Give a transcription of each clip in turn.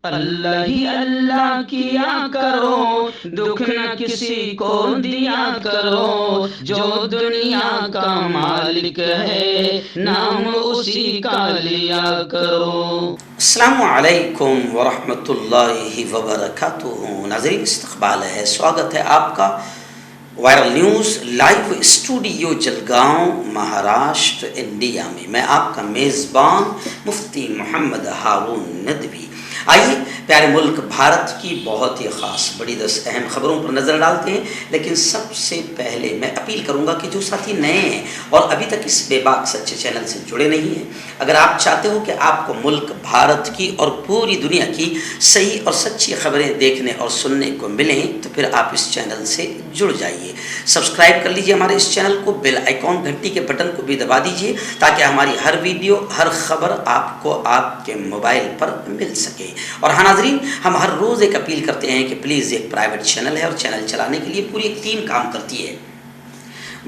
اللہ ہی اللہ کیا کرو، دکھ نہ کسی کو دیا کرو، جو دنیا کا مالک ہے نام اسی کا لیا کرو۔ السلام علیکم ورحمۃ اللہ وبرکاتہ۔ ناظرین، استقبال ہے، سواگت ہے آپ کا viral news live studio Jalgaon, Maharashtra, India میں۔ میں آپ کا میزبان مفتی محمد ہارون ندوی۔ آئیے پیارے ملک بھارت کی بہت ہی خاص بڑی 10 اہم خبروں پر نظر ڈالتے ہیں، لیکن سب سے پہلے میں اپیل کروں گا کہ جو ساتھی نئے ہیں اور ابھی تک اس بے باک سچے چینل سے جڑے نہیں ہیں، اگر آپ چاہتے ہو کہ آپ کو ملک بھارت کی اور پوری دنیا کی صحیح اور سچی خبریں دیکھنے اور سننے کو ملیں تو پھر آپ اس چینل سے جڑ جائیے۔ سبسکرائب کر لیجئے ہمارے اس چینل کو، بیل آئیکن گھنٹی کے بٹن کو بھی دبا دیجئے تاکہ ہماری ہر ویڈیو، ہر خبر آپ کو آپ کے موبائل پر مل سکے۔ اور ہاں ناظرین، ہم ہر روز ایک اپیل کرتے ہیں کہ پلیز، ایک پرائیویٹ چینل ہے اور چینل چلانے کے لیے پوری ایک ٹیم کام کرتی ہے،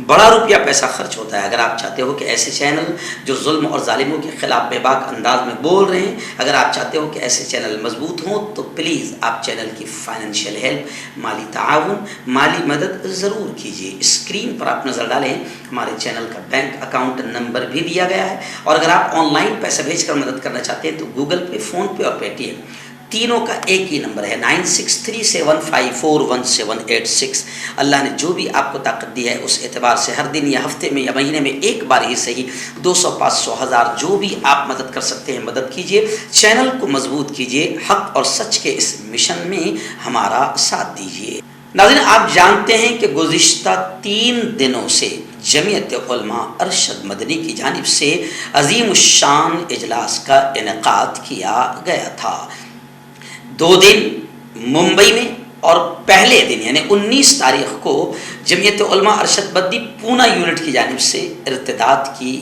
بڑا روپیہ پیسہ خرچ ہوتا ہے۔ اگر آپ چاہتے ہو کہ ایسے چینل جو ظلم اور ظالموں کے خلاف بے باک انداز میں بول رہے ہیں، اگر آپ چاہتے ہو کہ ایسے چینل مضبوط ہوں تو پلیز آپ چینل کی فائنینشیل ہیلپ، مالی تعاون، مالی مدد ضرور کیجیے۔ اسکرین پر آپ نظر ڈالیں، ہمارے چینل کا بینک اکاؤنٹ نمبر بھی دیا گیا ہے، اور اگر آپ آن لائن پیسہ بھیج کر مدد کرنا چاہتے ہیں تو گوگل پے، فون پے اور پے ٹی ایم تینوں کا ایک ہی نمبر ہے، 9637541786۔ اللہ نے جو بھی آپ کو طاقت دی ہے اس اعتبار سے ہر دن یا ہفتے میں یا مہینے میں ایک بار ہی صحیح 200، 500، 1000 جو بھی آپ مدد کر سکتے ہیں مدد کیجیے، چینل کو مضبوط کیجیے، حق اور سچ کے اس مشن میں ہمارا ساتھ دیجیے۔ ناظرین، آپ جانتے ہیں کہ گزشتہ 3 دنوں سے جمعیت علماء ارشد مدنی کی جانب سے عظیم الشان اجلاس کا انعقاد کیا گیا تھا۔ 2 دن ممبئی میں، اور پہلے دن یعنی 19 تاریخ کو جمعیت علماء ارشد مدنی پونا یونٹ کی جانب سے ارتداد کی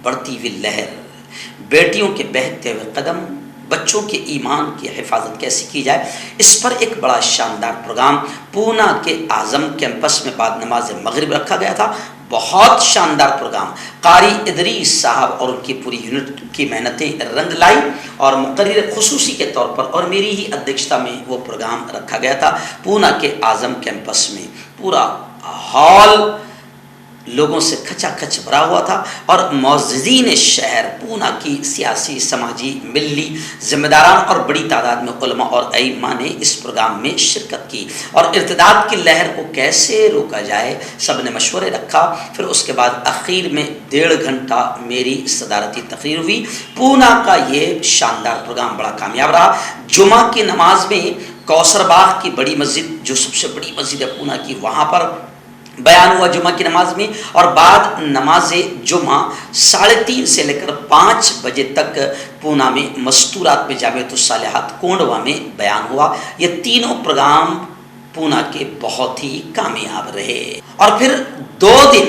بڑھتی ہوئی لہر، بیٹیوں کے بہتے ہوئے قدم، بچوں کے ایمان کی حفاظت کیسے کی جائے، اس پر ایک بڑا شاندار پروگرام پونا کے اعظم کیمپس میں بعد نماز مغرب رکھا گیا تھا۔ بہت شاندار پروگرام، قاری ادریس صاحب اور ان کی پوری یونٹ کی محنتیں رنگ لائی، اور مقرر خصوصی کے طور پر اور میری ہی ادھیکشتا میں وہ پروگرام رکھا گیا تھا پونا کے اعظم کیمپس میں۔ پورا ہال لوگوں سے کھچا کھچ بھرا ہوا تھا، اور معززین شہر پونا کی سیاسی، سماجی، ملی ذمہ داران اور بڑی تعداد میں علماء اور ائمہ نے اس پروگرام میں شرکت کی، اور ارتداد کی لہر کو کیسے روکا جائے سب نے مشورے رکھا۔ پھر اس کے بعد اخیر میں 1.5 گھنٹہ میری صدارتی تقریر ہوئی۔ پونا کا یہ شاندار پروگرام بڑا کامیاب رہا۔ جمعہ کی نماز میں کوثر باغ کی بڑی مسجد، جو سب سے بڑی مسجد ہے پونا کی، وہاں پر بیان ہوا جمعہ کی نماز میں، اور بعد نماز جمعہ 3:30 سے لے کر 5 بجے تک پونا میں مستورات میں جامعۃ الصالحات کونڈوا میں بیان ہوا۔ یہ تینوں پروگرام پونا کے بہت ہی کامیاب رہے۔ اور پھر 2 دن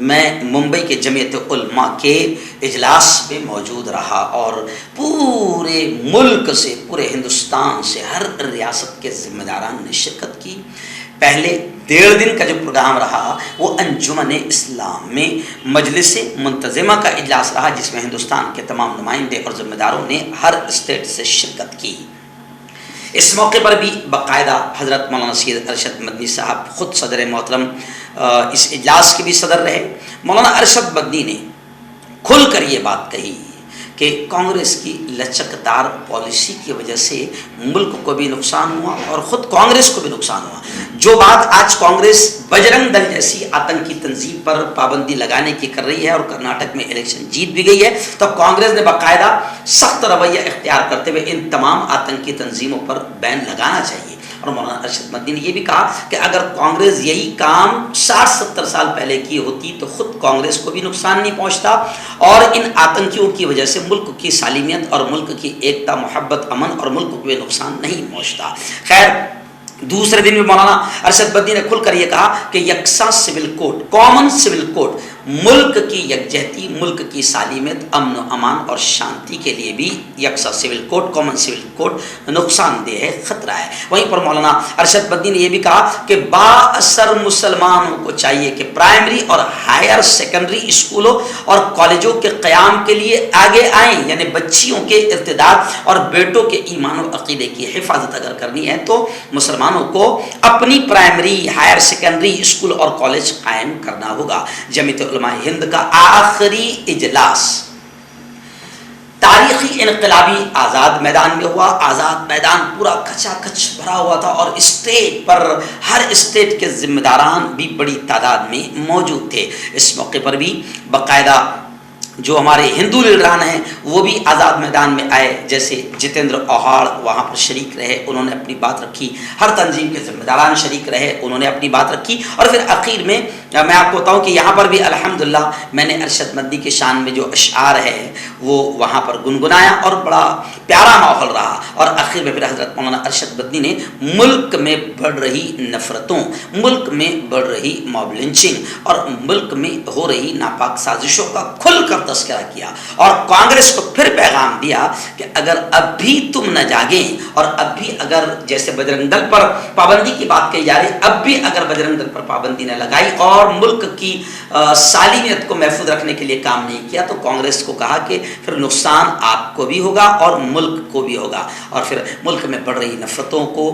میں ممبئی کے جمعیت علماء کے اجلاس میں موجود رہا، اور پورے ملک سے، پورے ہندوستان سے، ہر ریاست کے ذمہ داران نے شرکت کی۔ پہلے 1.5 دن کا جو پروگرام رہا وہ انجمن اسلام میں مجلس منتظمہ کا اجلاس رہا، جس میں ہندوستان کے تمام نمائندے اور ذمہ داروں نے ہر اسٹیٹ سے شرکت کی۔ اس موقع پر بھی باقاعدہ حضرت مولانا سید ارشد مدنی صاحب خود صدر محترم اس اجلاس کے بھی صدر رہے۔ مولانا ارشد مدنی نے کھل کر یہ بات کہی کہ کانگریس کی لچکدار پالیسی کی وجہ سے ملک کو بھی نقصان ہوا اور خود کانگریس کو بھی نقصان ہوا۔ جو بات آج کانگریس بجرنگ دل جیسی آتنکی تنظیم پر پابندی لگانے کی کر رہی ہے، اور کرناٹک میں الیکشن جیت بھی گئی ہے، تو کانگریس نے باقاعدہ سخت رویہ اختیار کرتے ہوئے ان تمام آتنکی تنظیموں پر بین لگانا چاہیے۔ اور مولانا ارشد مدنی نے یہ بھی کہا کہ اگر کانگریس یہی کام 60-70 سال پہلے کی ہوتی تو خود کانگریس کو بھی نقصان نہیں پہنچتا، اور ان آتنکیوں کی وجہ سے ملک کی سالمیت اور ملک کی ایکتا، محبت، امن اور ملک کو بھی نقصان نہیں پہنچتا۔ خیر، دوسرے دن بھی مولانا ارشد مدنی نے کھل کر یہ کہا کہ یکساں civil code, common civil code ملک کی یکجہتی، ملک کی سالمیت، امن و امان اور شانتی کے لیے بھی یکساں civil code, common civil code نقصان دہ ہے، خطرہ ہے۔ وہیں پر مولانا ارشد مدنی نے یہ بھی کہا کہ با اثر مسلمانوں کو چاہیے کہ پرائمری اور ہائر سیکنڈری اسکولوں اور کالجوں کے قیام کے لیے آگے آئیں، یعنی بچیوں کے ارتداد اور بیٹوں کے ایمان و عقیدے کی حفاظت اگر کرنی ہے تو مسلمانوں کو اپنی پرائمری، ہائر سیکنڈری اسکول اور کالج قائم کرنا ہوگا۔ جمعیت علماء ہند کا آخری اجلاس تاریخی انقلابی آزاد میدان میں ہوا۔ آزاد میدان پورا کچا کچ بھرا ہوا تھا اور اسٹیج پر ہر اسٹیٹ کے ذمہ داران بھی بڑی تعداد میں موجود تھے۔ اس موقع پر بھی باقاعدہ جو ہمارے ہندو لیڈران ہیں وہ بھی آزاد میدان میں آئے، جیسے جتیندر اوہاڑ وہاں پر شریک رہے، انہوں نے اپنی بات رکھی، ہر تنظیم کے ذمہ داران شریک رہے، انہوں نے اپنی بات رکھی، اور پھر آخر میں میں آپ کو بتاؤں کہ یہاں پر بھی الحمدللہ میں نے ارشد مدنی کے شان میں جو اشعار ہے وہ وہاں پر گنگنایا اور بڑا پیارا ماحول رہا۔ اور آخر میں پھر حضرت مولانا ارشد مدنی نے ملک میں بڑھ رہی نفرتوں، ملک میں بڑھ رہی موب لنچنگ اور ملک میں ہو رہی ناپاک سازشوں کا کھل کر تذکرہ کیا، اور کانگریس کو پھر پیغام دیا کہ اگر اب بھی تم نہ جاگیں اور اب بھی اگر جیسے بجرنگ دل پر پابندی کی بات کہی جا رہی، اب بھی اگر بجرنگ دل پر پابندی نہ لگائی اور ملک کی سالمیت کو محفوظ رکھنے کے لیے کام نہیں کیا تو کانگریس کو کہا کہ پھر نقصان آپ کو بھی ہوگا اور ملک کو بھی ہوگا۔ اور پھر ملک میں بڑھ رہی نفرتوں کو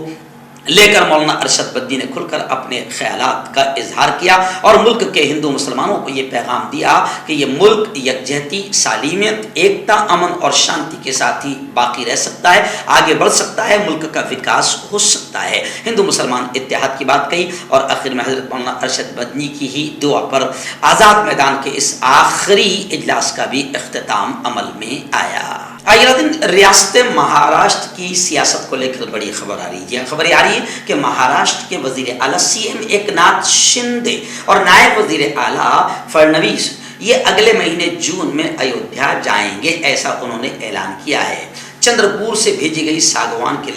لے کر مولانا ارشد مدنی نے کھل کر اپنے خیالات کا اظہار کیا اور ملک کے ہندو مسلمانوں کو یہ پیغام دیا کہ یہ ملک یکجہتی، سالمیت، ایکتا، امن اور شانتی کے ساتھ ہی باقی رہ سکتا ہے، آگے بڑھ سکتا ہے، ملک کا وکاس ہو سکتا ہے۔ ہندو مسلمان اتحاد کی بات کہی اور آخر میں حضرت مولانا ارشد مدنی کی ہی دعا پر آزاد میدان کے اس آخری اجلاس کا بھی اختتام عمل میں آیا۔ آئیے دن ریاست مہاراشٹر کی سیاست کو لے کر بڑی خبر آ رہی ہے۔ خبر آ رہی ہے کہ مہاراشٹر کے وزیر اعلیٰ سی ایم ایک ناتھ شندے اور نائب وزیر اعلیٰ فڑنویس یہ اگلے مہینے جون میں ایودھیا جائیں گے، ایسا انہوں نے اعلان کیا ہے۔ چندرپور سے بھیجی گئی ساگوان کی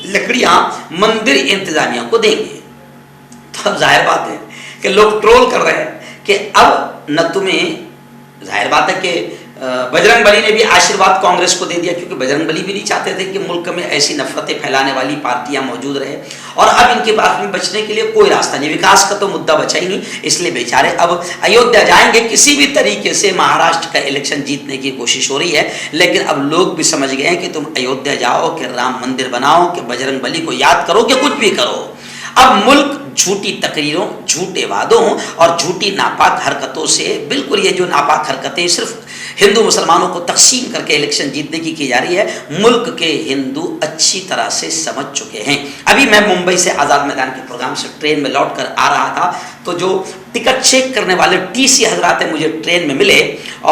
لکڑیاں مندر انتظامیہ کو دیں گے۔ تو اب ظاہر بات ہے کہ لوگ ٹرول کر رہے ہیں کہ اب نہ تمہیں، ظاہر بات ہے کہ بجرنگ بلی نے بھی آشیرواد کانگریس کو دے دیا، کیونکہ بجرنگ بلی بھی نہیں چاہتے تھے کہ ملک میں ایسی نفرتیں پھیلانے والی پارٹیاں موجود رہے، اور اب ان کے پاس میں بچنے کے لیے کوئی راستہ نہیں، وکاس کا تو مدعا بچا ہی نہیں، اس لیے بیچارے اب ایودھیا جائیں گے۔ کسی بھی طریقے سے مہاراشٹر کا الیکشن جیتنے کی کوشش ہو رہی ہے، لیکن اب لوگ بھی سمجھ گئے ہیں کہ تم ایودھیا جاؤ کہ رام مندر بناؤ کہ بجرنگ بلی کو یاد کرو کہ کچھ بھی کرو، اب ملک جھوٹی تقریروں، جھوٹے وعدوں اور جھوٹی ناپاک حرکتوں سے، بالکل یہ جو ناپاک حرکتیں صرف ہندو مسلمانوں کو تقسیم کر کے الیکشن جیتنے کی جا رہی ہے، ملک کے ہندو اچھی طرح سے سمجھ چکے ہیں۔ ابھی میں ممبئی سے آزاد میدان کے پروگرام سے ٹرین میں لوٹ کر آ رہا تھا تو جو ٹکٹ چیک کرنے والے ٹی سی حضرات مجھے ٹرین میں ملے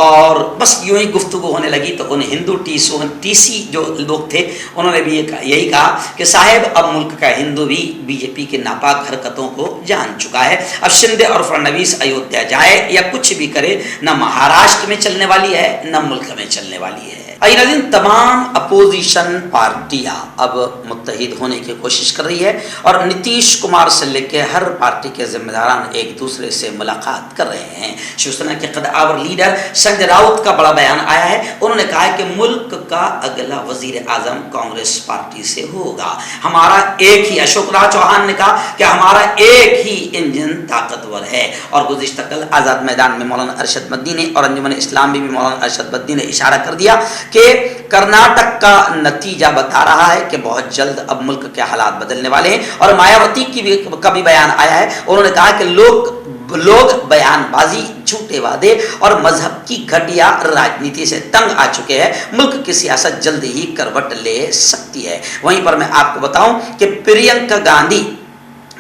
اور بس یوں ہی گفتگو ہونے لگی تو ان ہندو ٹی سی جو لوگ تھے انہوں نے بھی یہی کہا کہ صاحب اب ملک کا ہندو بھی بی جے پی کے ناپاک حرکتوں کو جان چکا ہے، اب شندے اور فڑنویس ایودھیا جائے یا کچھ بھی کرے، نہ مہاراشٹر میں چلنے والی ہے نہ ملک میں چلنے والی ہے۔ دن تمام اپوزیشن پارٹیاں اب متحد ہونے کی کوشش کر رہی ہے اور نتیش کمار سے لے کے ہر پارٹی کے ذمہ داران ایک دوسرے سے ملاقات کر رہے ہیں۔ شیو سینا کے قدآور لیڈر سنجے راؤت کا بڑا بیان آیا ہے، انہوں نے کہا ہے کہ ملک کا اگلا وزیر اعظم کانگریس پارٹی سے ہوگا، ہمارا ایک ہی، اشوک راج چوہان نے کہا کہ ہمارا ایک ہی انجن طاقتور ہے۔ اور گزشتہ کل آزاد میدان میں مولانا ارشد مدنی نے اور انجمن اسلام بھی مولانا ارشد مدنی نے اشارہ کر دیا کہ کرناٹک کا نتیجہ بتا رہا ہے کہ بہت جلد اب ملک کے حالات بدلنے والے ہیں۔ اور مایاوتی کا بھی بیان آیا ہے، انہوں نے کہا کہ لوگ بیان بازی، جھوٹے وعدے اور مذہب کی گھٹیا راجنیتی سے تنگ آ چکے ہیں، ملک کی سیاست جلد ہی کروٹ لے سکتی ہے۔ وہیں پر میں آپ کو بتاؤں کہ پرینکا گاندھی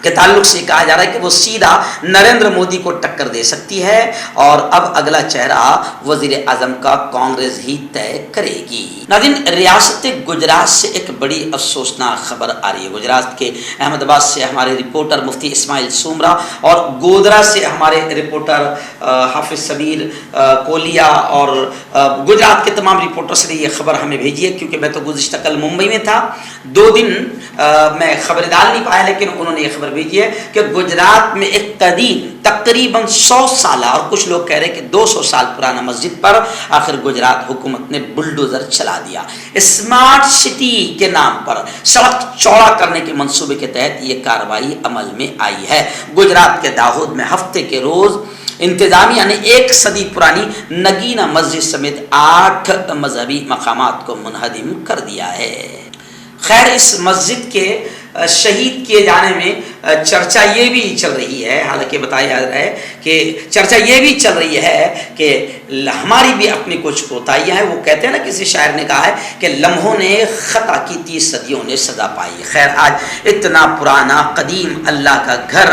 کے تعلق سے کہا جا رہا ہے کہ وہ سیدھا نریندر مودی کو ٹکر دے سکتی ہے اور اب اگلا چہرہ وزیر اعظم کا کانگریس ہی طے کرے گی۔ ناظرین، ریاست گجرات سے ایک بڑی افسوسناک خبر آ رہی ہے۔ گجرات کے احمد آباد سے ہمارے رپورٹر مفتی اسماعیل سومرا اور گودرا سے ہمارے رپورٹر حافظ سمیر کولیا اور گجرات کے تمام رپورٹرز نے یہ خبر ہمیں بھیجی ہے، کیونکہ میں تو گزشتہ کل ممبئی میں تھا، 2 دن میں خبر ڈال نہیں پایا، لیکن انہوں نے یہ خبر بھیجی ہے کہ گجرات میں ایک تقریباً 100 سالہ اور کچھ لوگ کہہ رہے ہیں کہ 200 سال پرانا مسجد پر آخر گجرات حکومت نے بلڈوزر چلا دیا۔ اسمارٹ سٹی کے نام پر سڑک چوڑا کرنے کے منصوبے کے تحت یہ کارروائی عمل میں آئی ہے۔ گجرات کے داہود میں ہفتے کے روز انتظامیہ نے 1 صدی پرانی نگینہ مسجد سمیت 8 مذہبی مقامات کو منہدم کر دیا ہے۔ خیر، اس مسجد کے شہید کیے جانے میں چرچا یہ بھی چل رہی ہے، حالانکہ بتایا جا رہا ہے کہ چرچا یہ بھی چل رہی ہے کہ ہماری بھی اپنی کچھ کوتاہیاں ہیں۔ وہ کہتے ہیں نا، کسی شاعر نے کہا ہے کہ لمحوں نے خطا کی 30 صدیوں نے سزا پائی۔ خیر، آج اتنا پرانا قدیم اللہ کا گھر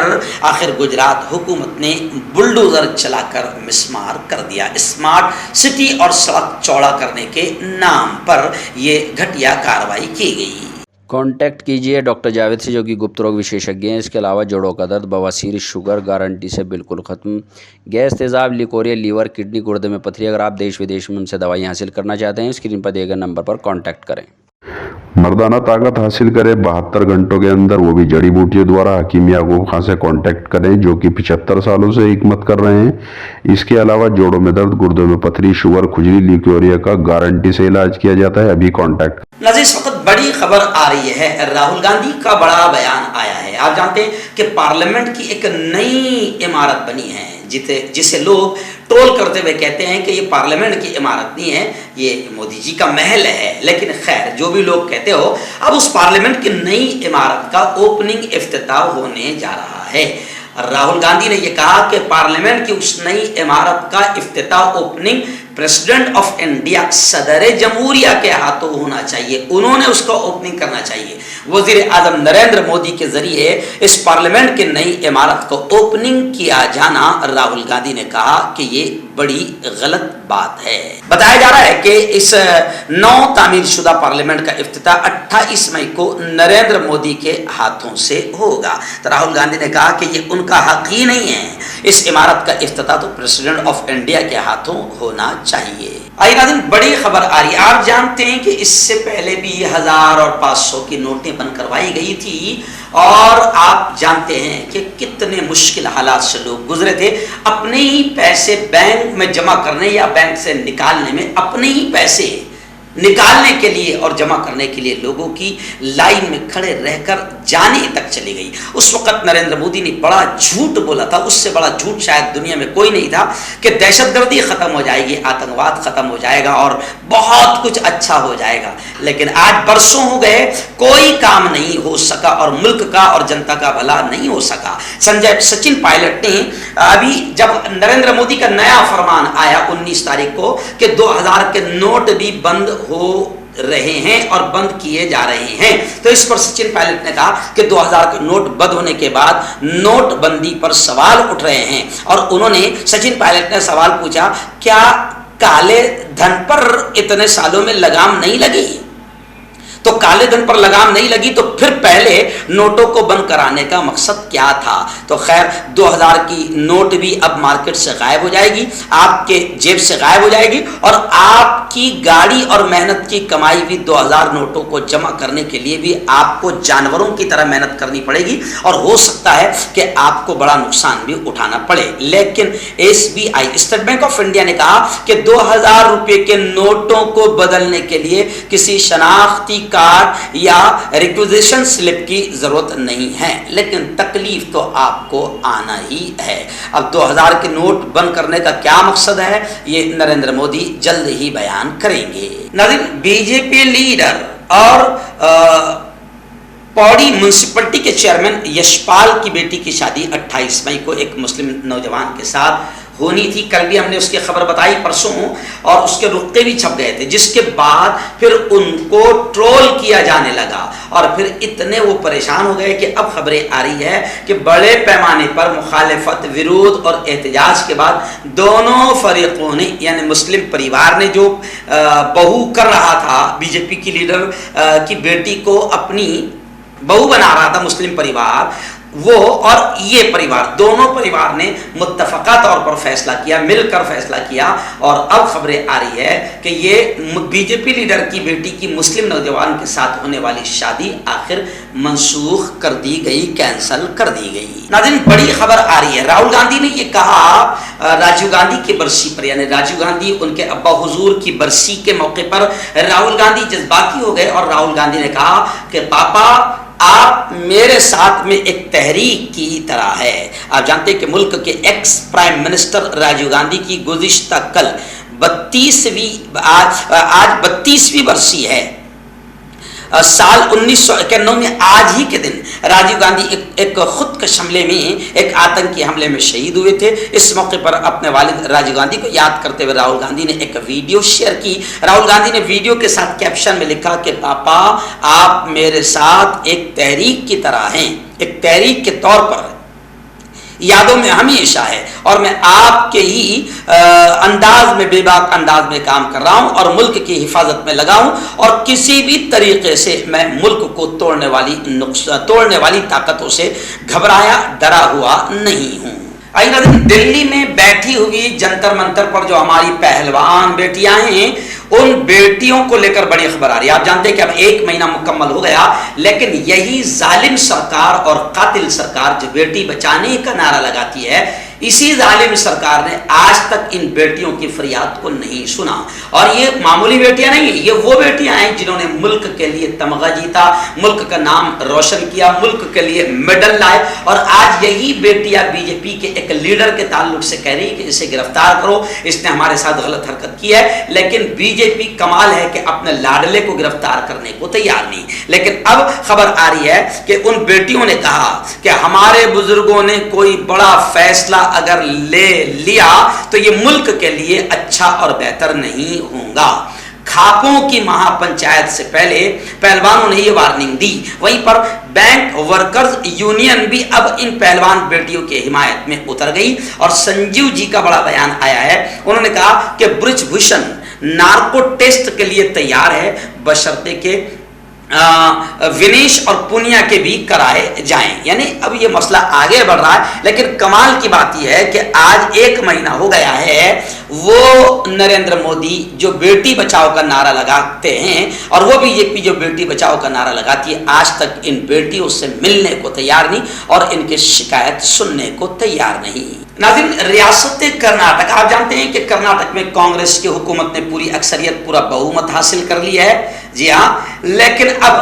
آخر گجرات حکومت نے بلڈوزر چلا کر مسمار کر دیا۔ اسمارٹ سٹی اور سڑک چوڑا کرنے کے نام پر یہ گھٹیا کارروائی کی گئی۔ کانٹیکٹ کیجیے ڈاکٹر جاوید سے، جو کہ گپت روگ وشیشجঞ ہیں۔ اس کے علاوہ جوڑوں کا درد، بواسیر، شوگر گارنٹی سے بالکل ختم، گیس، تیزاب، لیکوریا، لیور، کڈنی، گردے میں پتھری۔ اگر آپ دیش ودیش میں ان سے دوائیں حاصل کرنا چاہتے ہیں، اسکرین پر دیے گئے نمبر پر کانٹیکٹ کریں۔ مردانہ طاقت حاصل کرے 72 گھنٹوں کے اندر، وہ بھی جڑی بوٹیوں دوارا، حکیم یعقوب خان سے کانٹیکٹ کریں، جو کہ 75 سالوں سے حکمت کر رہے ہیں۔ اس کے علاوہ جوڑوں میں درد، گردوں میں پتھری، شوگر، کھجلی، لیکوریا کا گارنٹی سے علاج کیا جاتا ہے۔ ابھی کانٹیکٹ۔ ناظرین، اس وقت بڑی خبر آ رہی ہے، راہل گاندھی کا بڑا بیان آیا ہے۔ آپ جانتے ہیں کہ پارلیمنٹ کی ایک نئی عمارت بنی ہے، جسے لوگ ٹول کرتے ہوئے کہتے ہیں کہ یہ پارلیمنٹ کی عمارت نہیں ہے، یہ مودی جی کا محل ہے۔ لیکن خیر، جو بھی لوگ کہتے ہو، اب اس پارلیمنٹ کی نئی عمارت کا اوپننگ افتتاح ہونے جا رہا ہے۔ راہل گاندھی نے یہ کہا کہ پارلیمنٹ کی اس نئی عمارت کا افتتاح، اوپننگ، پریزیڈنٹ آف انڈیا، صدر جمہوریہ کے ہاتھوں ہونا چاہیے۔ انہوں نے اس کو اوپننگ کرنا چاہیے۔ وزیر اعظم نریندر مودی کے ذریعے اس پارلیمنٹ کی نئی عمارت کو اوپننگ کیا جانا، راہل گاندھی نے کہا کہ یہ بڑی غلط بات ہے۔ بتایا جا رہا ہے کہ اس نو تعمیر شدہ پارلیمنٹ کا افتتاح 28 مئی کو نریندر مودی کے ہاتھوں سے ہوگا۔ تو راہل گاندھی نے کہا کہ یہ ان کا حق ہی نہیں ہے، اس عمارت کا افتتاح تو پریزیڈنٹ آف انڈیا کے ہاتھوں ہونا چاہیے۔ آئیے ناظرین، بڑی خبر آ رہی ہے۔ آپ جانتے ہیں کہ اس سے پہلے بھی 1000 اور 500 کی نوٹیں بند کروائی گئی تھی، اور آپ جانتے ہیں کہ کتنے مشکل حالات سے لوگ گزرے تھے۔ اپنے ہی پیسے بینک میں جمع کرنے یا بینک سے نکالنے میں، اپنے ہی پیسے نکالنے کے لیے اور جمع کرنے کے لیے لوگوں کی لائن میں کھڑے رہ کر جانے تک چلی گئی۔ اس وقت نریندر مودی نے بڑا جھوٹ بولا تھا، اس سے بڑا جھوٹ شاید دنیا میں کوئی نہیں تھا، کہ دہشت گردی ختم ہو جائے گی، آتنکواد ختم ہو جائے گا اور بہت کچھ اچھا ہو جائے گا۔ لیکن آج برسوں ہو گئے، کوئی کام نہیں ہو سکا اور ملک کا اور جنتا کا بھلا نہیں ہو سکا۔ سچن پائلٹ نے ابھی جب نریندر مودی کا نیا فرمان آیا 19 تاریخ کو کہ 2000 کے نوٹ بھی بند ہو رہے ہیں اور بند کیے جا رہے ہیں، تو اس پر سچن پائلٹ نے کہا کہ 2000 کے نوٹ بند ہونے کے بعد نوٹ بندی پر سوال اٹھ رہے ہیں، اور انہوں نے سچن پائلٹ نے سوال پوچھا، کیا کالے دھن پر اتنے سالوں میں لگام نہیں لگی؟ تو کالے دھن پر لگام نہیں لگی تو پھر پہلے نوٹوں کو بند کرانے کا مقصد کیا تھا؟ تو خیر، 2000 کی نوٹ بھی اب مارکیٹ سے غائب ہو جائے گی، آپ کے جیب سے غائب ہو جائے گی، اور آپ کی گاڑی اور محنت کی کمائی بھی 2000 نوٹوں کو جمع کرنے کے لیے بھی آپ کو جانوروں کی طرح محنت کرنی پڑے گی، اور ہو سکتا ہے کہ آپ کو بڑا نقصان بھی اٹھانا پڑے۔ لیکن SBI، state bank of India نے کہا کہ 2000 روپے کے نوٹوں کو بدلنے کے لیے کسی شناختی کارڈ یا ریکوزیشن سلپ کی ضرورت نہیں ہے، لیکن تکلیف تو آپ کو آنا ہی ہے۔ اب 2000 کے نوٹ بند کرنے کا کیا مقصد ہے، یہ نریندر مودی جلد ہی بیان کریں گے۔ ناظرین، بی جے پی لیڈر اور پوڑی میونسپلٹی کے چیئرمین یشپال کی بیٹی کی شادی 28 مئی کو ایک مسلم نوجوان کے ساتھ ہونی تھی۔ کل بھی ہم نے اس کی خبر بتائی پرسوں، اور اس کے رقعے بھی چھپ گئے تھے، جس کے بعد پھر ان کو ٹرول کیا جانے لگا، اور پھر اتنے وہ پریشان ہو گئے کہ اب خبریں آ رہی ہے کہ بڑے پیمانے پر مخالفت، ورود اور احتجاج کے بعد دونوں فریقوں نے، یعنی مسلم پریوار نے جو بہو کر رہا تھا، بی جے پی کی لیڈر کی بیٹی کو اپنی بہو بنا رہا تھا مسلم پریوار، وہ اور یہ پریوار دونوں پریوار نے متفقہ طور پر فیصلہ کیا, مل کر فیصلہ کیا, اور اب خبریں آ رہی ہے کہ یہ بی جے پی لیڈر کی بیٹی کی مسلم نوجوان کے ساتھ ہونے والی شادی آخر منسوخ کر دی گئی, کینسل کر دی گئی. ناظرین بڑی خبر آ رہی ہے, راہل گاندھی نے یہ کہا راجیو گاندھی کی برسی پر, یعنی راجیو گاندھی ان کے ابا حضور کی برسی کے موقع پر راہل گاندھی جذباتی ہو گئے اور راہل گاندھی نے کہا کہ پاپا آپ میرے ساتھ میں ایک تحریک کی طرح ہے. آپ جانتے ہیں کہ ملک کے ex prime minister Rajiv Gandhi کی گزشتہ کل 32ویں برسی ہے. سال 1991 میں آج ہی کے دن راجیو گاندھی ایک خودکش حملے میں, ایک آتنکی حملے میں شہید ہوئے تھے. اس موقع پر اپنے والد راجیو گاندھی کو یاد کرتے ہوئے راہل گاندھی نے ایک ویڈیو شیئر کی. راہل گاندھی نے ویڈیو کے ساتھ کیپشن میں لکھا کہ پاپا آپ میرے ساتھ ایک تحریک کی طرح ہیں, ایک تحریک کے طور پر یادوں میں ہمیشہ ہے, اور میں آپ کے ہی انداز میں, بے باک انداز میں کام کر رہا ہوں اور ملک کی حفاظت میں لگا ہوں, اور کسی بھی طریقے سے میں ملک کو توڑنے والی طاقتوں سے گھبرایا ڈرا ہوا نہیں ہوں. دلی میں بیٹھی ہوئی جنتر منتر پر جو ہماری پہلوان بیٹیاں ہیں, ان بیٹیوں کو لے کر بڑی خبر آ رہی ہے. آپ جانتے ہیں کہ اب 1 مہینہ مکمل ہو گیا, لیکن یہی ظالم سرکار اور قاتل سرکار جو بیٹی بچانے کا نعرہ لگاتی ہے, اسی ظالم سرکار نے آج تک ان بیٹیوں کی فریاد کو نہیں سنا. اور یہ معمولی بیٹیاں نہیں ہیں, یہ وہ بیٹیاں ہیں جنہوں نے ملک کے لیے تمغہ جیتا, ملک کا نام روشن کیا, ملک کے لیے میڈل لائے, اور آج یہی بیٹیاں بی جے پی کے ایک لیڈر کے تعلق سے کہہ رہی کہ اسے گرفتار کرو, اس نے ہمارے ساتھ غلط حرکت کی ہے. لیکن بی جے پی کمال ہے کہ اپنے لاڈلے کو گرفتار کرنے کو تیار نہیں. لیکن اب خبر آ رہی ہے کہ ان بیٹیوں نے کہا کہ ہمارے بزرگوں نے کوئی بڑا فیصلہ اگر لے لیا تو یہ ملک کے لیے اچھا اور بہتر نہیں ہوگا. کھاپوں کی مہا پنچایت سے پہلے پہلوانوں نے یہ وارننگ دی. وہیں پر بینک ورکرز یونین بھی اب ان پہلوان بیٹیوں کی حمایت میں اتر گئی, اور سنجیو جی کا بڑا بیان آیا ہے. انہوں نے کہا کہ برج بھوشن نارکو ٹیسٹ کے لیے تیار ہے, بشرطے کہ ونیش اور پونیا کے بھی کرائے جائیں. یعنی اب یہ مسئلہ آگے بڑھ رہا ہے. لیکن کمال کی بات یہ ہے کہ آج 1 مہینہ ہو گیا ہے, وہ نریندر مودی جو بیٹی بچاؤ کا نعرہ لگاتے ہیں, اور وہ بی جے پی جو بیٹی بچاؤ کا نعرہ لگاتی ہے, آج تک ان بیٹیوں سے ملنے کو تیار نہیں اور ان کی شکایت سننے کو تیار نہیں. ناظرین ریاست کرناٹک, آپ جانتے ہیں کہ کرناٹک میں کانگریس کی حکومت نے پوری اکثریت, پورا بہومت حاصل کر لیا ہے. جی ہاں, لیکن اب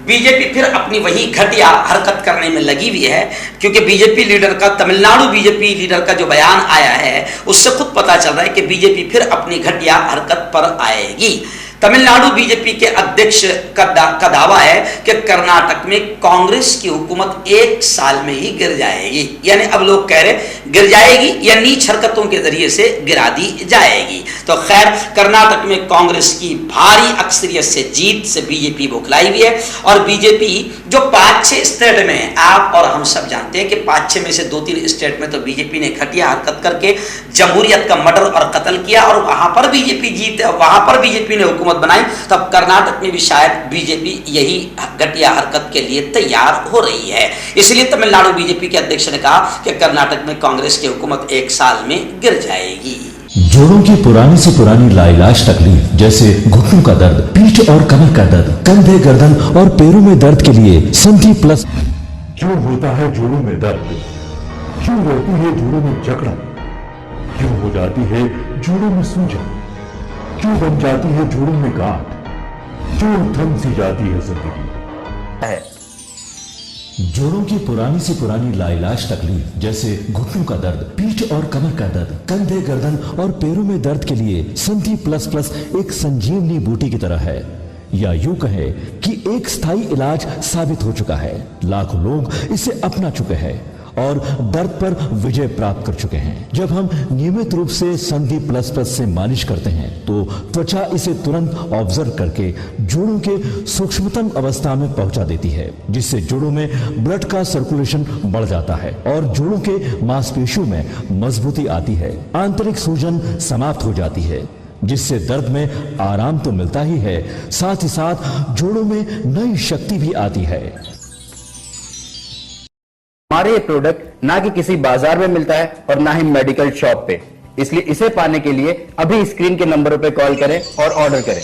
بی جے پی پھر اپنی وہی گھٹیا حرکت کرنے میں لگی ہوئی ہے, کیونکہ بی جے پی لیڈر کا, Tamil Nadu B J P leader کا جو بیان آیا ہے, اس سے خود پتا چل رہا ہے کہ بی جے پی پھر اپنی گھٹیا حرکت پر آئے گی. تمل ناڈو بی جے پی کے ادھیکش کا دعویٰ ہے کہ کرناٹک میں کانگریس کی حکومت 1 سال میں ہی گر جائے گی. یعنی اب لوگ کہہ رہے گر جائے گی یا نیچ حرکتوں کے ذریعے سے گرا دی جائے گی. تو خیر, کرناٹک میں کانگریس کی بھاری اکثریت سے جیت سے بی جے پی بوکھلائی ہوئی ہے, اور بی جے پی جو 5-6 اسٹیٹ میں, آپ اور ہم سب جانتے ہیں کہ 5-6 میں سے 2-3 اسٹیٹ میں تو بی جے پی نے گھٹیا حرکت کر کے جمہوریت کا مرڈر اور قتل کیا, اور وہاں پر بی جے پی جیتے, وہاں پر بی جے پی نے حکومت بنائی. تو اب کرناٹک میں بھی شاید بی جے پی یہی گھٹیا حرکت کے لیے تیار ہو رہی ہے. اس لیے تمل ناڈو بی جے پی کے ادھیکش نے کہا کہ کرناٹک میں کانگریس کی حکومت 1 سال میں گر جائے گی. جوڑوں کی پرانی سے پرانی لاعلاج تکلیف جیسے گھٹنوں کا درد, پیٹھ اور کمر کا درد, کندھے, گردن اور پیروں میں درد کے لیے سندھی پلس. کیوں ہوتا ہے جوڑوں میں درد, کیوں رہتی ہے جوڑوں میں جکڑن, کیوں ہو جاتی ہے جوڑوں میں سوجن, کیوں بن جاتی ہے جوڑوں میں گاٹھ, کیوں تھم سی جاتی ہے زندگی. جوڑوں کی پرانی سے پرانی لاعلاج تکلیف جیسے گھٹنوں کا درد, پیٹھ اور کمر کا درد, کندھے, گردن اور پیروں میں درد کے لیے سندھی پلس پلس ایک سنجیونی بوٹی کی طرح ہے, یا یوں کہے کہ ایک ستھائی علاج ثابت ہو چکا ہے. لاکھوں لوگ اسے اپنا چکے ہیں اور درد پر وجے پراپت کر چکے ہیں. جب ہم نیمت روپ سے سندھی پلس پلس سے مالش کرتے ہیں تو توچا اسے ترنت آبزرو کر کے جوڑوں کے سوکشمتم اوستھا میں پہنچا دیتی ہے, جس سے جوڑوں میں بلڈ کا سرکولیشن بڑھ جاتا ہے اور جوڑوں کے ماس پیشیوں میں مضبوطی آتی ہے. آنترک سوجن سماپت ہو جاتی ہے, جس سے درد میں آرام تو ملتا ہی ہے, ساتھ ہی ساتھ جوڑوں میں نئی شکتی بھی آتی ہے. ہمارے یہ پروڈکٹ نہ کہ کسی بازار میں ملتا ہے اور نہ ہی میڈیکل شاپ پہ، اس لیے اسے پانے کے لیے ابھی اسکرین کے نمبروں پہ کال کریں اور آرڈر کریں۔